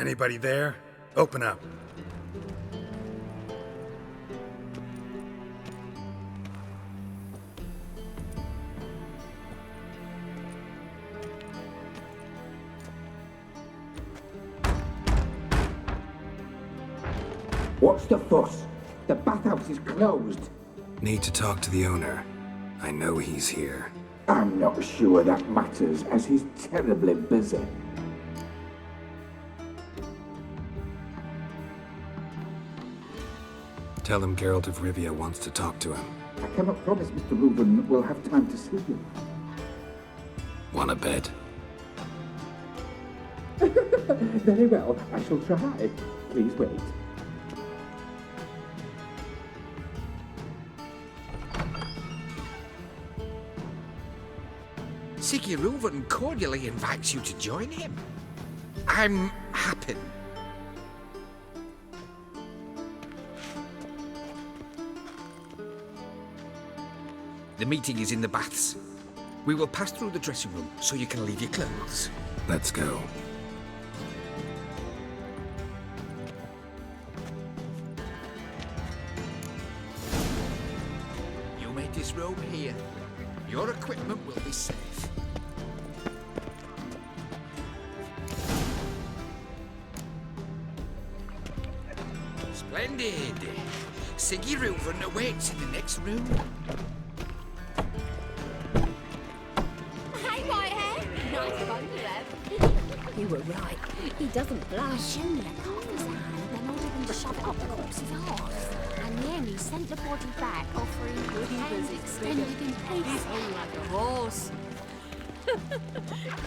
Anybody there? Open up. What's the fuss? The bathhouse is closed. Need to talk to the owner. I know he's here. I'm not sure that matters, as he's terribly busy. Tell him Geralt of Rivia wants to talk to him. I cannot promise Mr. Reuben will have time to see you. Want a bet? Very well, I shall try. Please wait. Siggy Reuven cordially invites you to join him. I'm happy. The meeting is in the baths. We will pass through the dressing room so you can leave your clothes. Let's go. You may disrobe here. Your equipment will be safe. Splendid. Siggy Reuven awaits in the next room. Hey, Whitehair! Nice photograph. You were right. He doesn't blush. Junior carved his hand, then ordered him to shove it up the corpse's arse. And then he sent the body back, offering good hands extended in peace. Like a horse.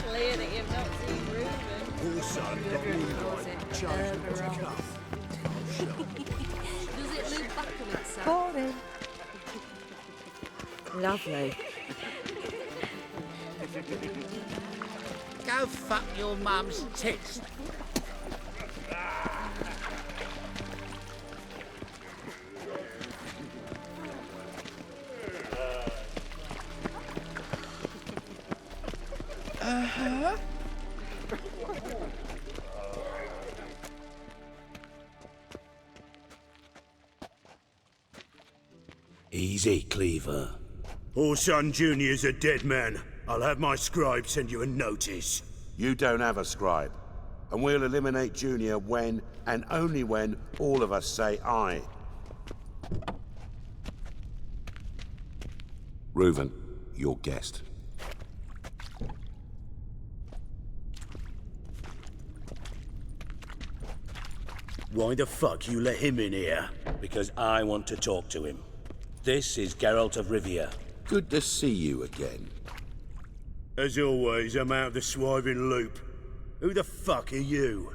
Clearly you've not seen Reuben. Also got moonlight charged to take up. Does it loop back on itself? Boring. Lovely. Go fuck your mum's tits. Easy, Cleaver. Orson Jr.'s a dead man. I'll have my scribe send you a notice. You don't have a scribe. And we'll eliminate Junior when, and only when, all of us say aye. Reuven, your guest. Why the fuck you let him in here? Because I want to talk to him. This is Geralt of Rivia. Good to see you again. As always, I'm out of the swiving loop. Who the fuck are you?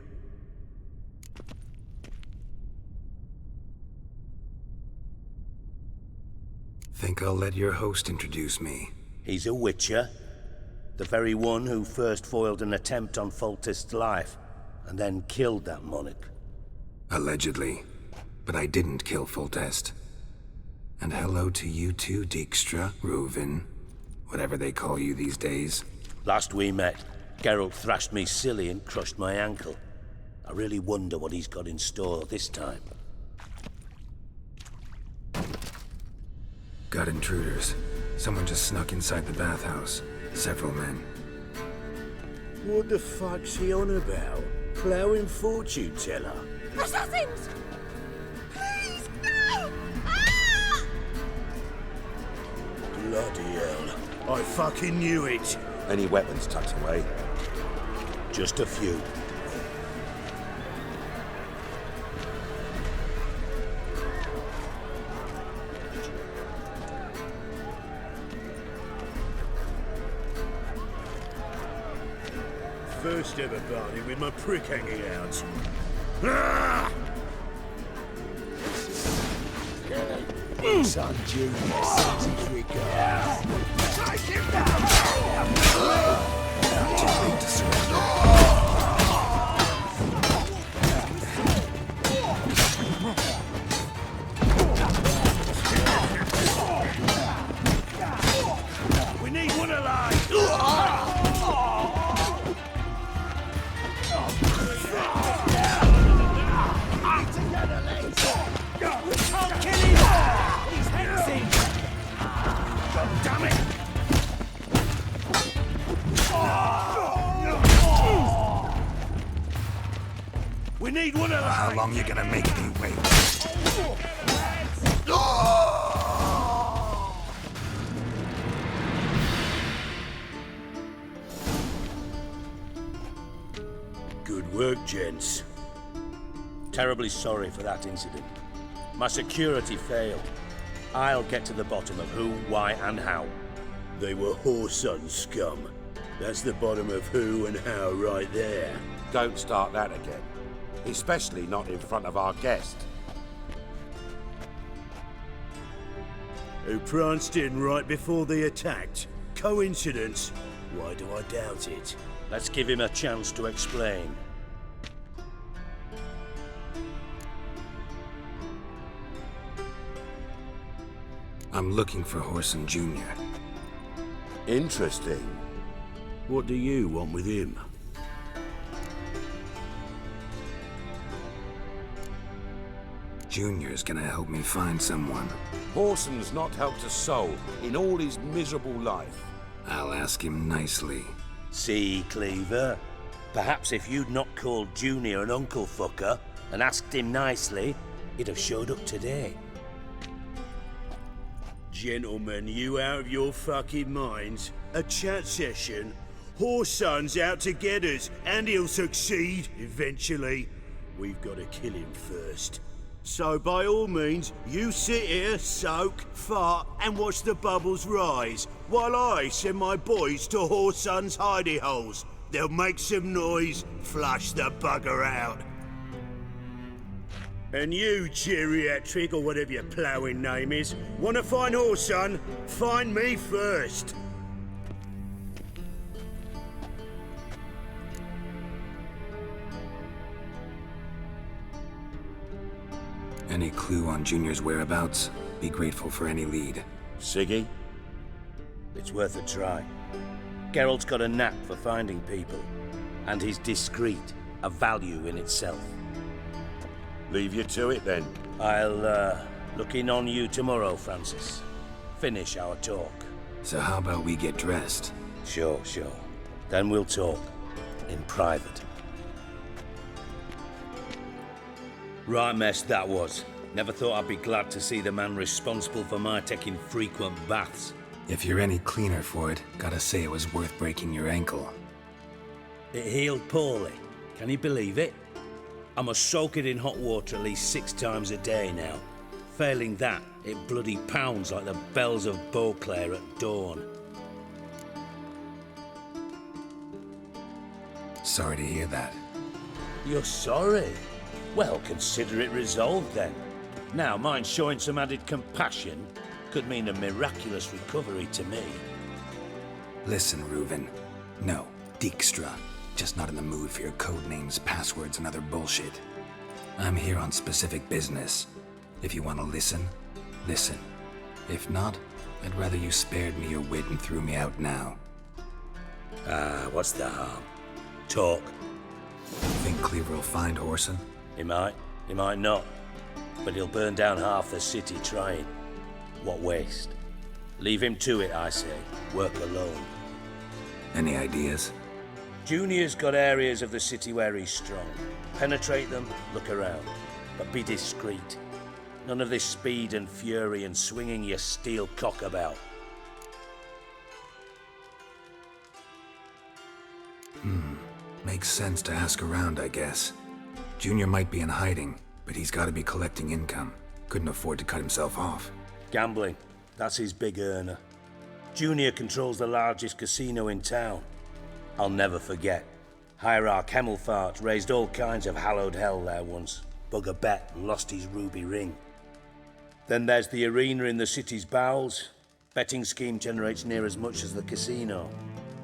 Think I'll let your host introduce me. He's a witcher. The very one who first foiled an attempt on Foltest's life, and then killed that monarch. Allegedly. But I didn't kill Foltest. And hello to you too, Dijkstra, Reuven, whatever they call you these days. Last we met, Geralt thrashed me silly and crushed my ankle. I really wonder what he's got in store this time. Got intruders. Someone just snuck inside the bathhouse. Several men. What the fuck's he on about? Ploughing fortune teller? Assassins! Please, no! Ah! Bloody hell. I fucking knew it. Any weapons tucked away? Just a few. First ever party with my prick hanging out. Ah! Son Junior sends his regards. Take him down! Too late to surrender. We need one alive! need one of How those? long you gonna make me wait? Good work, gents. Terribly sorry for that incident. My security failed. I'll get to the bottom of who, why, and how. They were Whoreson scum. That's the bottom of who and how right there. Don't start that again. Especially not in front of our guest. Who pranced in right before they attacked. Coincidence? Why do I doubt it? Let's give him a chance to explain. I'm looking for Whoreson Jr. Interesting. What do you want with him? Junior's gonna help me find someone. Whoreson's not helped a soul in all his miserable life. I'll ask him nicely. See, Cleaver? Perhaps if you'd not called Junior an uncle fucker and asked him nicely, he'd have showed up today. Gentlemen, you out of your fucking minds? A chat session? Whoreson's out to get us, and he'll succeed, eventually. We've got to kill him first. So by all means, you sit here, soak, fart, and watch the bubbles rise, while I send my boys to Whoreson's hidey holes. They'll make some noise, flush the bugger out. And you, geriatric, or whatever your ploughing name is, wanna find Whoreson? Find me first. Any clue on Junior's whereabouts? Be grateful for any lead. Siggy? It's worth a try. Geralt's got a knack for finding people, and he's discreet, a value in itself. Leave you to it then. I'll look in on you tomorrow, Francis. Finish our talk. So how about we get dressed? Sure. Then we'll talk. In private. Right mess that was. Never thought I'd be glad to see the man responsible for my taking frequent baths. If you're any cleaner for it, gotta say it was worth breaking your ankle. It healed poorly. Can you believe it? I must soak it in hot water at least 6 times a day now. Failing that, it bloody pounds like the bells of Beauclair at dawn. Sorry to hear that. You're sorry? Well, consider it resolved then. Now, mind showing some added compassion could mean a miraculous recovery to me. Listen, Reuven. No, Dijkstra. Just not in the mood for your code names, passwords, and other bullshit. I'm here on specific business. If you want to listen, listen. If not, I'd rather you spared me your wit and threw me out now. What's the harm? Talk. Think Cleaver will find Whoreson? He might not. But he'll burn down half the city trying. What waste. Leave him to it, I say. Work alone. Any ideas? Junior's got areas of the city where he's strong. Penetrate them, look around. But be discreet. None of this speed and fury and swinging your steel cock about. Makes sense to ask around, I guess. Junior might be in hiding, but he's gotta be collecting income. Couldn't afford to cut himself off. Gambling. That's his big earner. Junior controls the largest casino in town. I'll never forget. Hierarch Hemmelfart raised all kinds of hallowed hell there once. Bugger bet and lost his ruby ring. Then there's the arena in the city's bowels. Betting scheme generates near as much as the casino.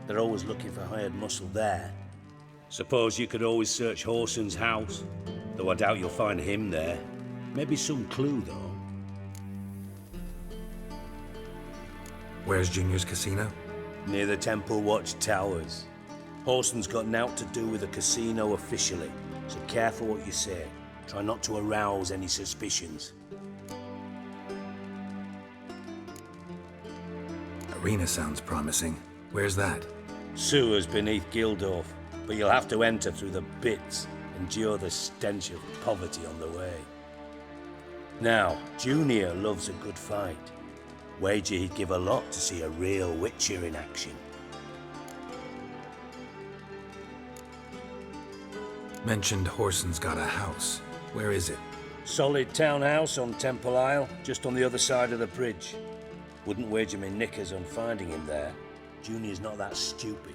They're always looking for hired muscle there. Suppose you could always search Whoreson's house, though I doubt you'll find him there. Maybe some clue, though. Where's Junior's casino? Near the Temple Watch Towers. Whoreson's got nought to do with the casino officially, so careful what you say. Try not to arouse any suspicions. Arena sounds promising. Where's that? Sewers beneath Gildorf, but you'll have to enter through the bits endure the stench of poverty on the way. Now, Junior loves a good fight. Wager he'd give a lot to see a real Witcher in action. Mentioned Whoreson's got a house. Where is it? Solid townhouse on Temple Isle, just on the other side of the bridge. Wouldn't wager me knickers on finding him there. Junior's not that stupid.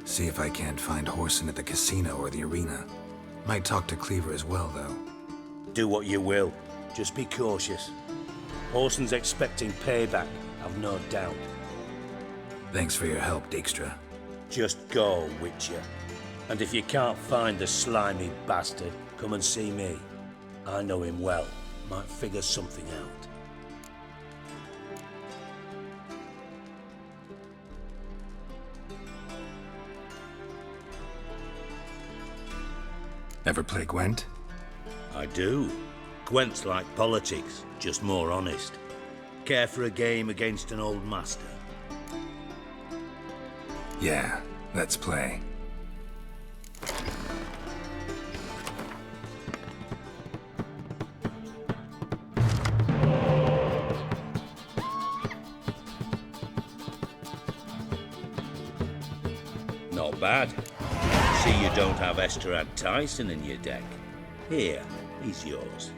See if I can't find Whoreson at the casino or the arena. Might talk to Cleaver as well, though. Do what you will. Just be cautious. Whoreson's expecting payback, I've no doubt. Thanks for your help, Dijkstra. Just go, Witcher. And if you can't find the slimy bastard, come and see me. I know him well. Might figure something out. Ever play Gwent? I do. Gwent's like politics, just more honest. Care for a game against an old master? Yeah, let's play. Not bad. See you don't have Esterad Tyson in your deck. Here, he's yours.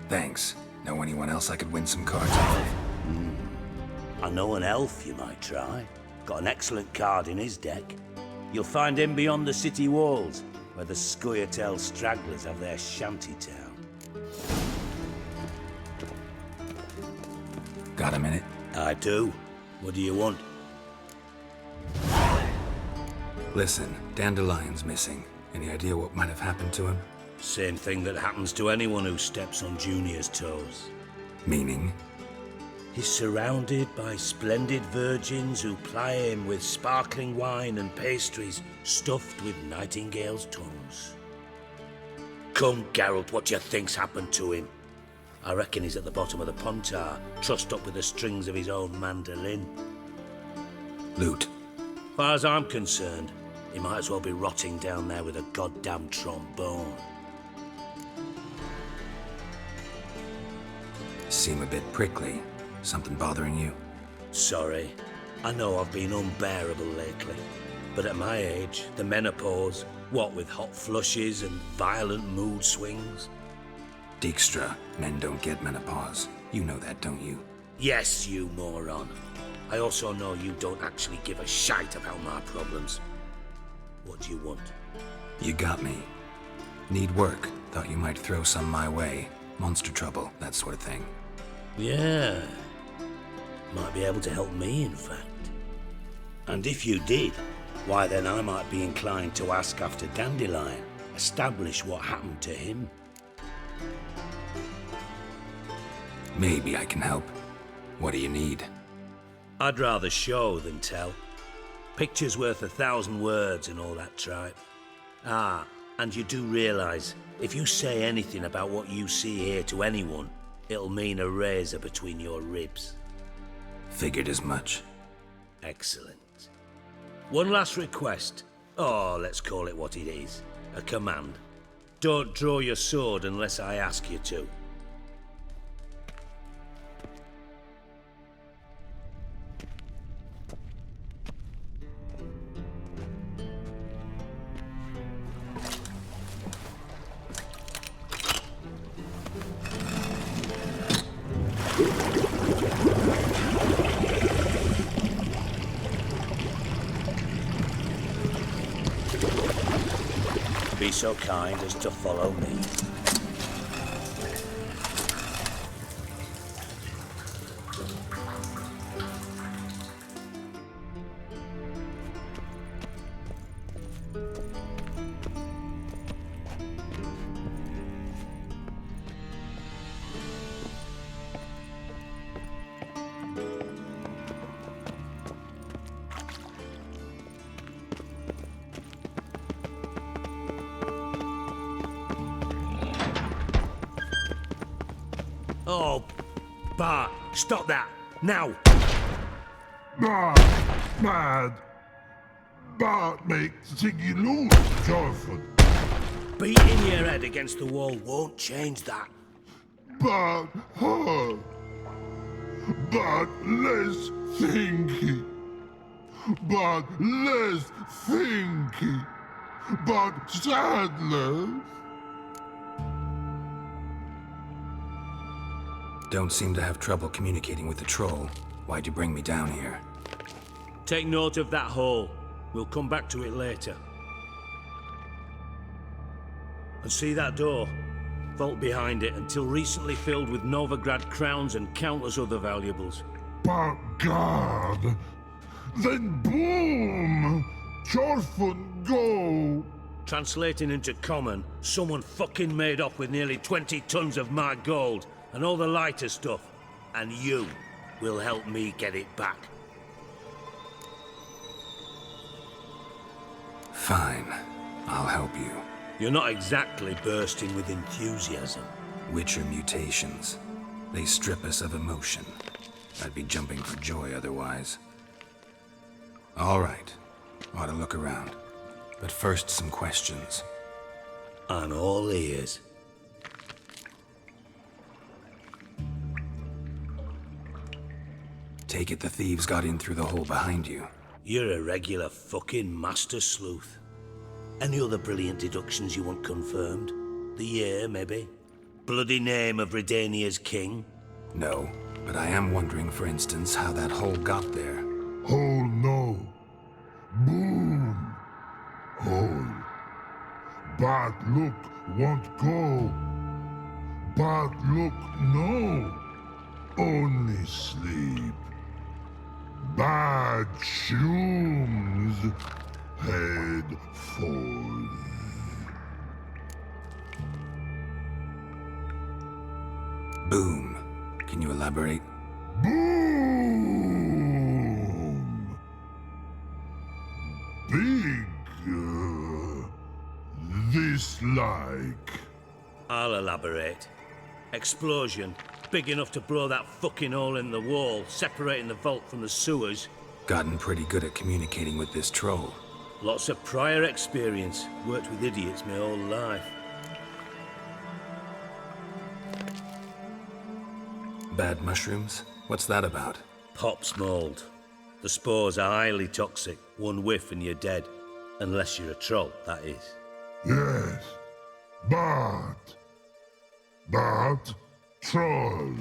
Thanks. Know anyone else I could win some cards off of? I know an elf you might try. Got an excellent card in his deck. You'll find him beyond the city walls, where the Scoia'tael stragglers have their shanty town. Got a minute? I do. What do you want? Listen, Dandelion's missing. Any idea what might have happened to him? Same thing that happens to anyone who steps on Junior's toes. Meaning? He's surrounded by splendid virgins who ply him with sparkling wine and pastries stuffed with nightingales' tongues. Come, Geralt, what do you think's happened to him? I reckon he's at the bottom of the Pontar, trussed up with the strings of his own mandolin. Loot. Far as I'm concerned, he might as well be rotting down there with a goddamn trombone. Seem a bit prickly. Something bothering you? Sorry. I know I've been unbearable lately. But at my age, the menopause, what with hot flushes and violent mood swings? Dijkstra, men don't get menopause. You know that, don't you? Yes, you moron. I also know you don't actually give a shite about my problems. What do you want? You got me. Need work. Thought you might throw some my way. Monster trouble, that sort of thing. Yeah. Might be able to help me, in fact. And if you did, why then I might be inclined to ask after Dandelion, establish what happened to him. Maybe I can help. What do you need? I'd rather show than tell. Picture's worth 1,000 words and all that tripe. Ah, and you do realize, if you say anything about what you see here to anyone, it'll mean a razor between your ribs. Figured as much. Excellent. One last request. Oh, let's call it what it is. A command. Don't draw your sword unless I ask you to. Be so kind as to follow me. Oh, Bart, stop that, now! Mad! But make Ziggy lose, Jorford. Beating your head against the wall won't change that. But her. But less thinky. But less thinky. But sadness. Don't seem to have trouble communicating with the troll. Why'd you bring me down here? Take note of that hole. We'll come back to it later. And see that door? Vault behind it, until recently filled with Novigrad crowns and countless other valuables. But God. Then boom! Jorfun go! Translating into common, someone fucking made off with nearly 20 tons of my gold and all the lighter stuff. And you will help me get it back. Fine. I'll help you. You're not exactly bursting with enthusiasm. Witcher mutations. They strip us of emotion. I'd be jumping for joy otherwise. All right. Ought to look around. But first, some questions. I'm all ears. Take it the thieves got in through the hole behind you. You're a regular fucking master sleuth. Any other brilliant deductions you want confirmed? The year, maybe? Bloody name of Redania's king? No, but I am wondering, for instance, how that hole got there. Hole no. Boom. Hole. But look won't go. But look no. Only sleep. Bad shoes. Head falls. Boom. Can you elaborate? Boom! Big. This like. I'll elaborate. Explosion, big enough to blow that fucking hole in the wall, separating the vault from the sewers. Gotten pretty good at communicating with this troll. Lots of prior experience. Worked with idiots my whole life. Bad mushrooms? What's that about? Pops mold. The spores are highly toxic. One whiff and you're dead. Unless you're a troll, that is. Yes. But. Troll.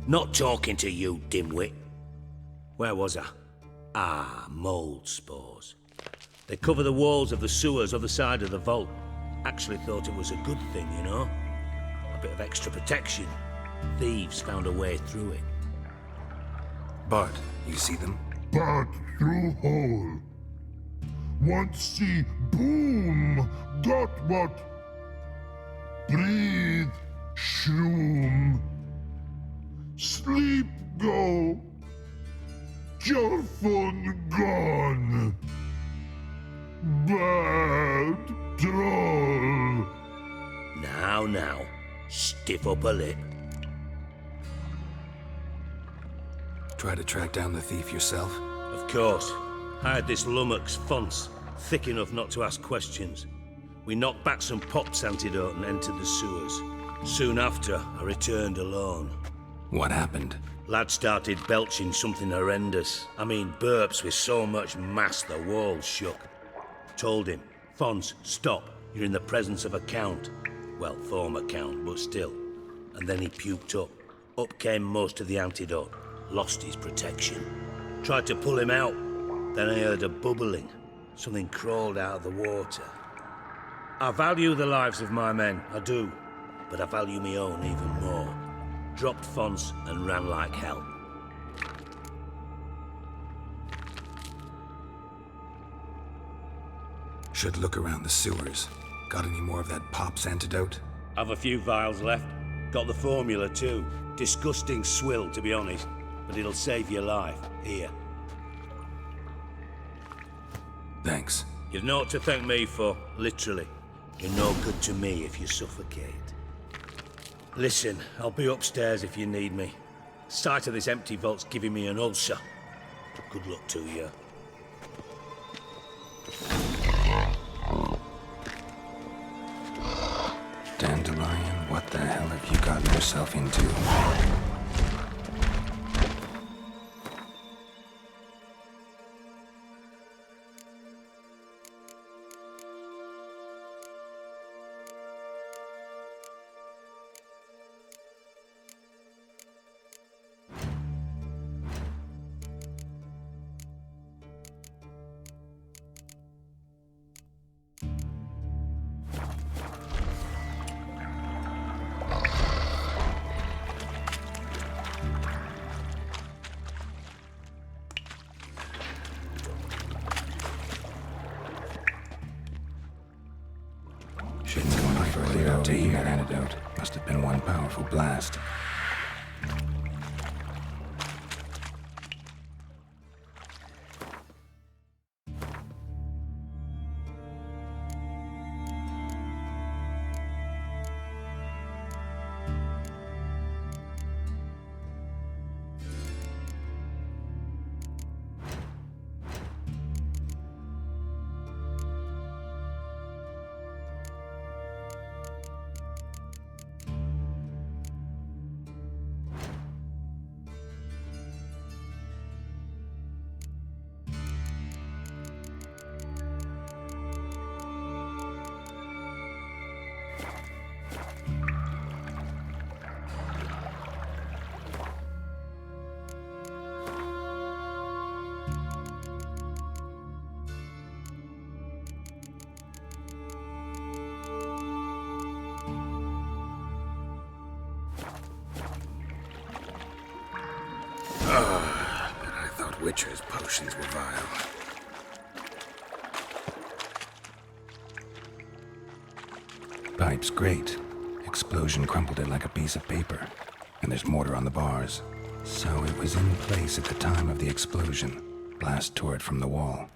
Not talking to you, dimwit. Where was I? Ah, mold spores. They cover the walls of the sewers other side of the vault. Actually thought it was a good thing, you know? A bit of extra protection. Thieves found a way through it. Bart, you see them? But through hole. Want see boom. Got what? Breathe. Shroom. Sleep go. Jorfun gone. Bad troll. Now, stiff up a lip. Try to track down the thief yourself? Of course. Hired this lummox, Fons, thick enough not to ask questions. We knocked back some Pops antidote and entered the sewers. Soon after, I returned alone. What happened? Lad started belching something horrendous. I mean, burps with so much mass the walls shook. Told him, Fons, stop. You're in the presence of a count. Well, former count, but still. And then he puked up. Up came most of the antidote. Lost his protection. Tried to pull him out. Then I heard a bubbling. Something crawled out of the water. I value the lives of my men, I do. But I value my own even more. Dropped Fons and ran like hell. Should look around the sewers. Got any more of that Pop's antidote? Have a few vials left. Got the formula too. Disgusting swill, to be honest. But it'll save your life. Here. Thanks. You've naught to thank me for, literally. You're no good to me if you suffocate. Listen, I'll be upstairs if you need me. Sight of this empty vault's giving me an ulcer. Good luck to you. Dandelion, what the hell have you gotten yourself into? Shouldn't go any further to hear that antidote. Must have been one powerful blast. I thought Witcher's potions were vile. Pipe's great. Explosion crumpled it like a piece of paper. And there's mortar on the bars. So it was in place at the time of the explosion. Blast tore it from the wall.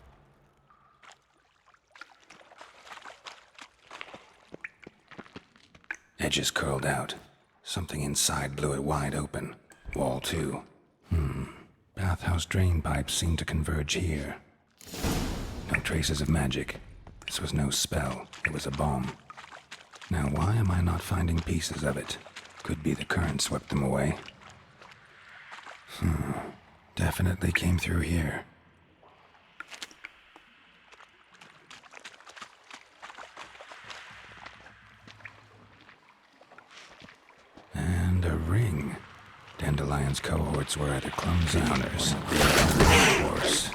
Edges curled out. Something inside blew it wide open. Wall too. Bathhouse drain pipes seem to converge here. No traces of magic. This was no spell. It was a bomb. Now why am I not finding pieces of it? Could be the current swept them away. Definitely came through here. And a ring. Dandelion's cohorts were either clumsy hunters or worse.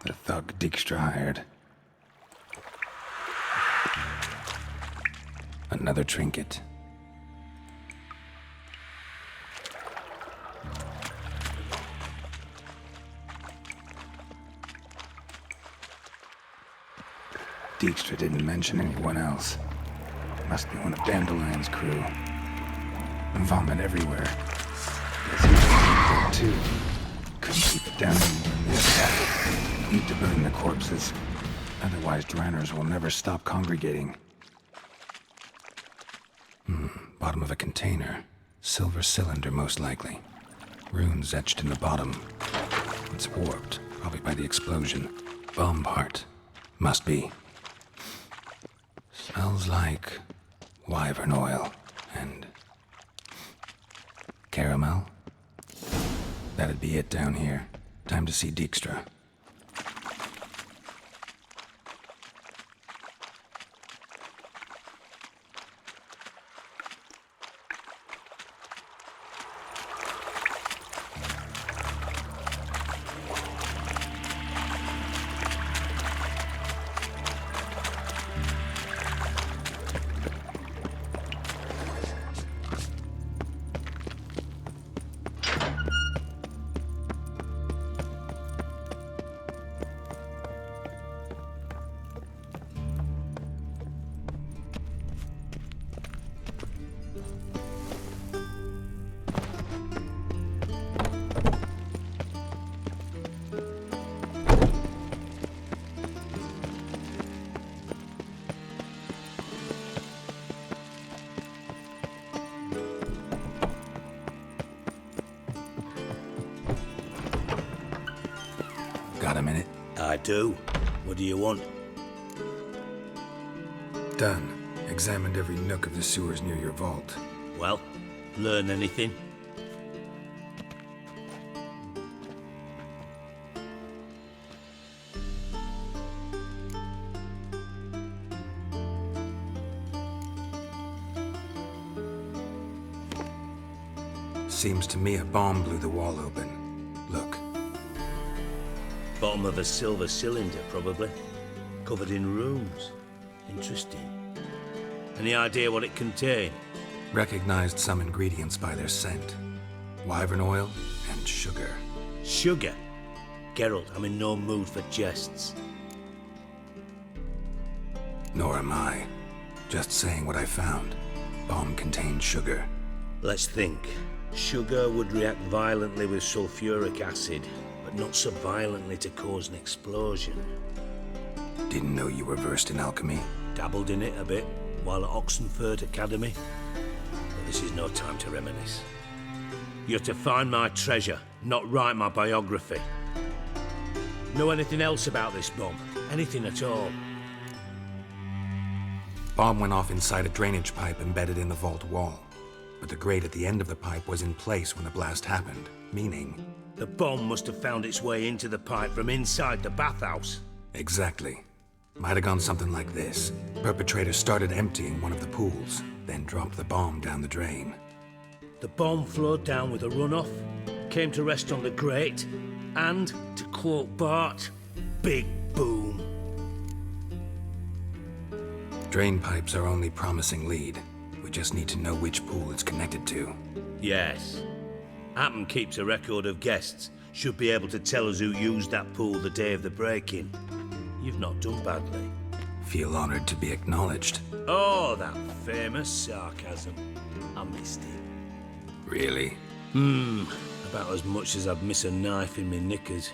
The thug Dijkstra hired. Another trinket. Dijkstra didn't mention anyone else. Must be one of Dandelion's crew. Vomit everywhere. Guess he was too. Couldn't keep it down anymore. Need to burn the corpses. Otherwise, Dranners will never stop congregating. Bottom of a container. Silver cylinder, most likely. Runes etched in the bottom. It's warped, probably by the explosion. Bomb part. Must be. Smells like wyvern oil and caramel. That'd be it down here. Time to see Dijkstra. I do. What do you want? Done. Examined every nook of the sewers near your vault. Well, learn anything? Seems to me a bomb blew the wall open. Look. Bottom of a silver cylinder, probably. Covered in runes. Interesting. Any idea what it contained? Recognized some ingredients by their scent. Wyvern oil and sugar. Sugar? Geralt, I'm in no mood for jests. Nor am I. Just saying what I found. Bomb contained sugar. Let's think. Sugar would react violently with sulfuric acid, but not so violently to cause an explosion. Didn't know you were versed in alchemy. Dabbled in it a bit while at Oxenford Academy. But this is no time to reminisce. You're to find my treasure, not write my biography. Know anything else about this bomb? Anything at all? Bomb went off inside a drainage pipe embedded in the vault wall. But the grate at the end of the pipe was in place when the blast happened, meaning... The bomb must have found its way into the pipe from inside the bathhouse. Exactly. Might have gone something like this. Perpetrator started emptying one of the pools, then dropped the bomb down the drain. The bomb flowed down with a runoff, came to rest on the grate, and, to quote Bart, big boom. Drain pipes are only promising lead. We just need to know which pool it's connected to. Yes. Hammond keeps a record of guests. Should be able to tell us who used that pool the day of the break-in. You've not done badly. Feel honored to be acknowledged. Oh, that famous sarcasm. I missed it. Really? About as much as I'd miss a knife in my knickers.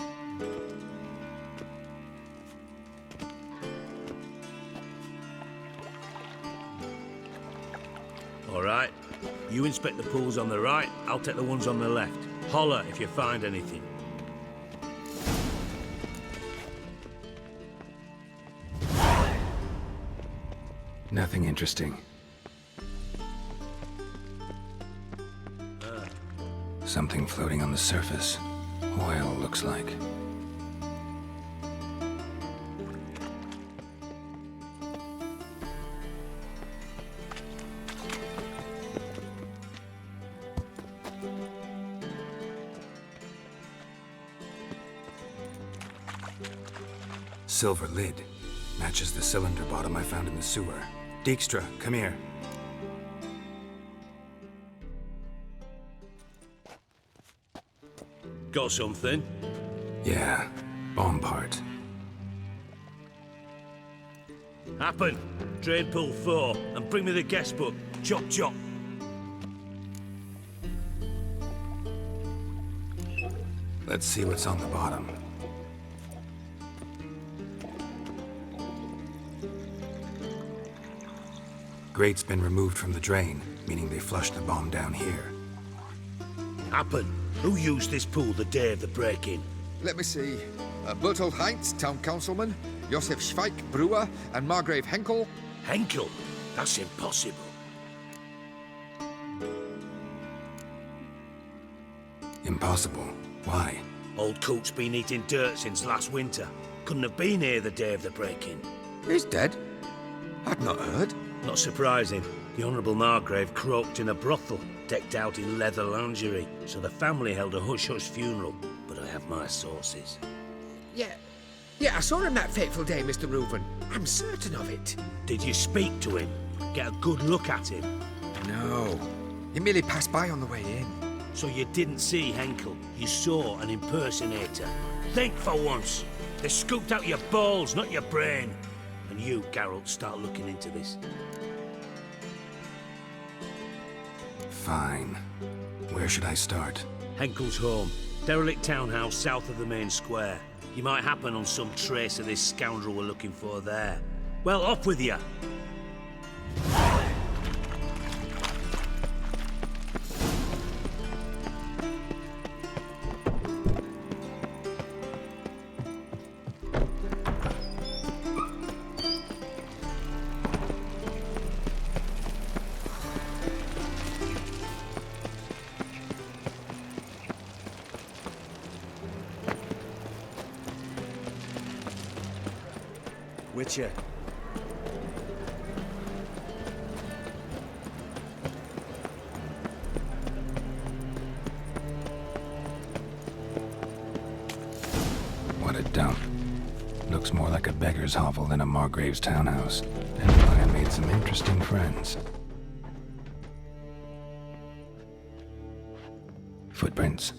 All right. You inspect the pools on the right, I'll take the ones on the left. Holler if you find anything. Nothing interesting. Something floating on the surface. Oil, looks like. Silver lid. Matches the cylinder bottom I found in the sewer. Dijkstra, come here. Got something? Yeah, bomb part. Happen. Drain pool 4, and bring me the guest book. Chop chop. Let's see what's on the bottom. Grate's been removed from the drain, meaning they flushed the bomb down here. Happen. Who used this pool the day of the break-in? Let me see. Bertold Heinz, town councilman, Josef Schweik, brewer, and Margrave Henkel. Henkel? That's impossible. Impossible. Why? Old Coot's been eating dirt since last winter. Couldn't have been here the day of the break-in. He's dead? I'd not heard. Not surprising. The Honourable Margrave croaked in a brothel, decked out in leather lingerie, so the family held a hush-hush funeral. But I have my sources. Yeah, I saw him that fateful day, Mr. Reuven. I'm certain of it. Did you speak to him? Get a good look at him? No. He merely passed by on the way in. So you didn't see Henkel. You saw an impersonator. Think for once. They scooped out your balls, not your brain. And you, Geralt, start looking into this. Fine. Where should I start? Henkel's home. Derelict townhouse south of the main square. You might happen on some trace of this scoundrel we're looking for there. Well, off with you. furniture. What a dump. Looks more like a beggar's hovel than a Margrave's townhouse. Dandelion made some interesting friends. Footprints.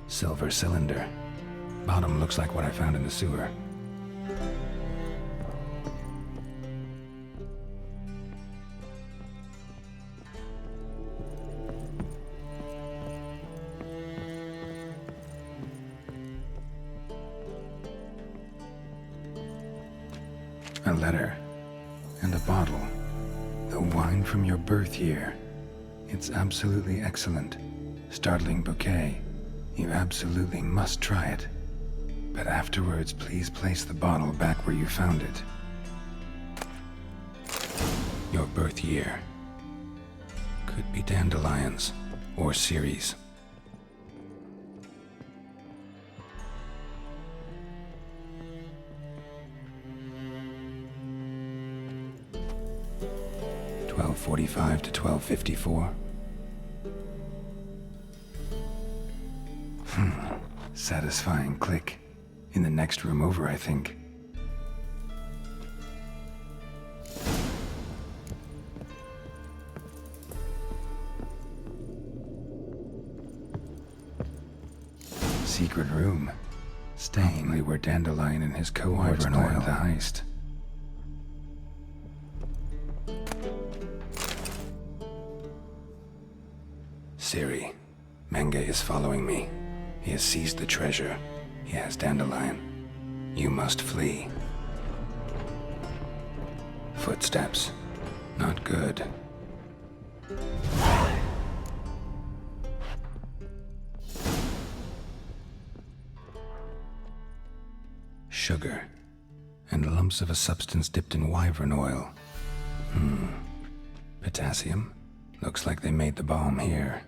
Silver cylinder. Bottom looks like what I found in the sewer. A letter. And a bottle. The wine from your birth year. It's absolutely excellent. Startling bouquet. You absolutely must try it. But afterwards, please place the bottle back where you found it. Your birth year. Could be dandelions. Or Ceres. .45 to 12:54. Satisfying click. In the next room over, I think. Secret room. Staying where Dandelion and his cohorts planned the heist. Ciri, Menge is following me. He has seized the treasure. He has Dandelion. You must flee. Footsteps. Not good. Sugar. And lumps of a substance dipped in wyvern oil. Potassium? Looks like they made the bomb here.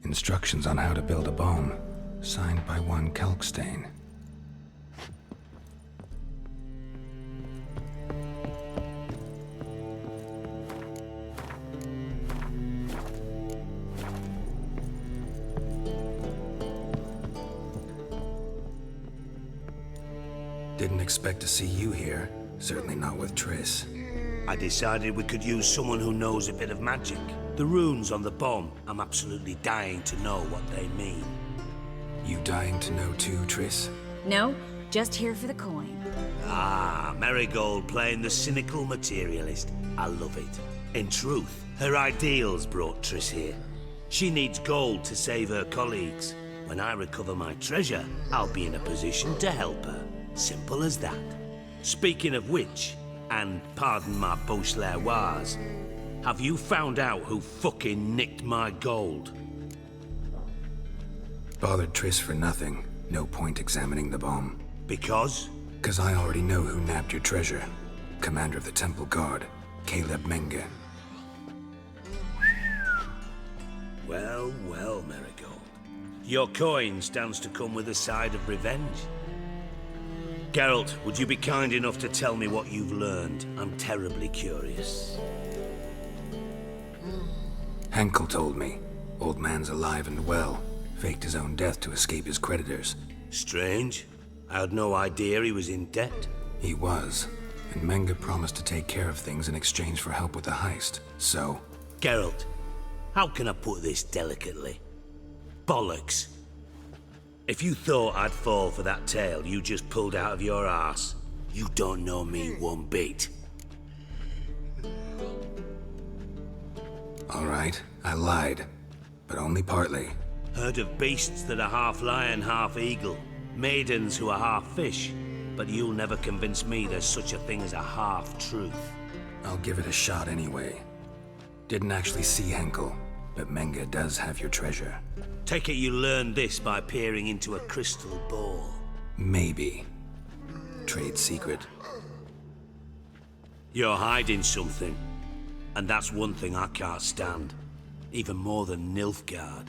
Instructions on how to build a bomb, signed by one Kalkstein. Didn't expect to see you here. Certainly not with Triss. I decided we could use someone who knows a bit of magic. The runes on the bomb, I'm absolutely dying to know what they mean. You dying to know too, Triss? No, just here for the coin. Ah, Marigold playing the cynical materialist. I love it. In truth, her ideals brought Triss here. She needs gold to save her colleagues. When I recover my treasure, I'll be in a position to help her. Simple as that. Speaking of which, and pardon my Beauclervoise, have you found out who fucking nicked my gold? Bothered Triss for nothing. No point examining the bomb. Because? 'Cause I already know who nabbed your treasure. Commander of the Temple Guard, Caleb Menge. Well, well, Marigold. Your coin stands to come with a side of revenge. Geralt, would you be kind enough to tell me what you've learned? I'm terribly curious. Henkel told me. Old man's alive and well. Faked his own death to escape his creditors. Strange. I had no idea he was in debt. He was. And Menge promised to take care of things in exchange for help with the heist. So... Geralt, how can I put this delicately? Bollocks. If you thought I'd fall for that tale you just pulled out of your arse, you don't know me one bit. All right, I lied. But only partly. Heard of beasts that are half lion, half eagle. Maidens who are half fish. But you'll never convince me there's such a thing as a half-truth. I'll give it a shot anyway. Didn't actually see Henkel, but Menge does have your treasure. Take it you learned this by peering into a crystal ball. Maybe. Trade secret. You're hiding something. And that's one thing I can't stand. Even more than Nilfgaard.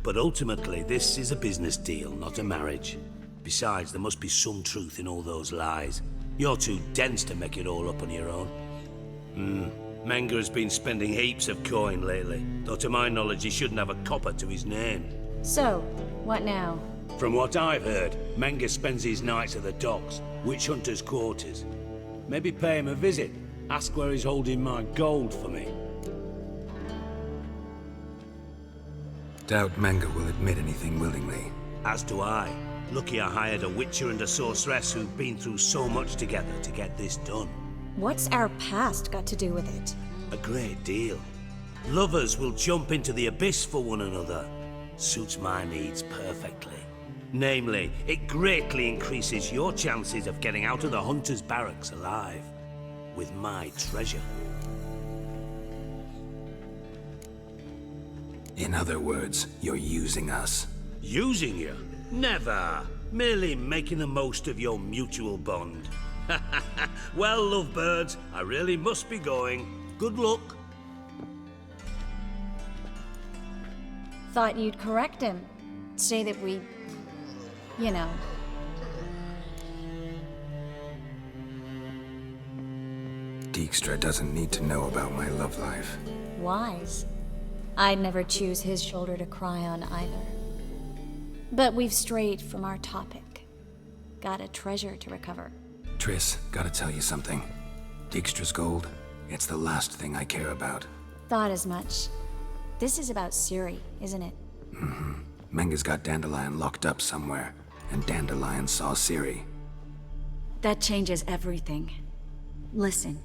But ultimately, this is a business deal, not a marriage. Besides, there must be some truth in all those lies. You're too dense to make it all up on your own. Menga has been spending heaps of coin lately, though to my knowledge he shouldn't have a copper to his name. So, what now? From what I've heard, Menga spends his nights at the docks, witch hunters' quarters. Maybe pay him a visit. Ask where he's holding my gold for me. Doubt Menga will admit anything willingly. As do I. Lucky I hired a witcher and a sorceress who've been through so much together to get this done. What's our past got to do with it? A great deal. Lovers will jump into the abyss for one another. Suits my needs perfectly. Namely, it greatly increases your chances of getting out of the hunter's barracks alive. With my treasure. In other words, you're using us. Using you? Never. Merely making the most of your mutual bond. Well, lovebirds, I really must be going. Good luck. Thought you'd correct him. Say that we... you know. Dijkstra doesn't need to know about my love life. Wise. I'd never choose his shoulder to cry on either. But we've strayed from our topic. Got a treasure to recover. Triss, gotta tell you something. Dijkstra's gold, it's the last thing I care about. Thought as much. This is about Ciri, isn't it? Menga's got Dandelion locked up somewhere, and Dandelion saw Ciri. That changes everything. Listen,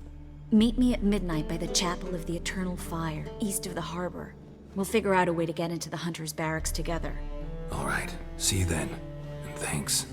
meet me at midnight by the Chapel of the Eternal Fire, east of the harbor. We'll figure out a way to get into the Hunter's barracks together. All right, see you then, and thanks.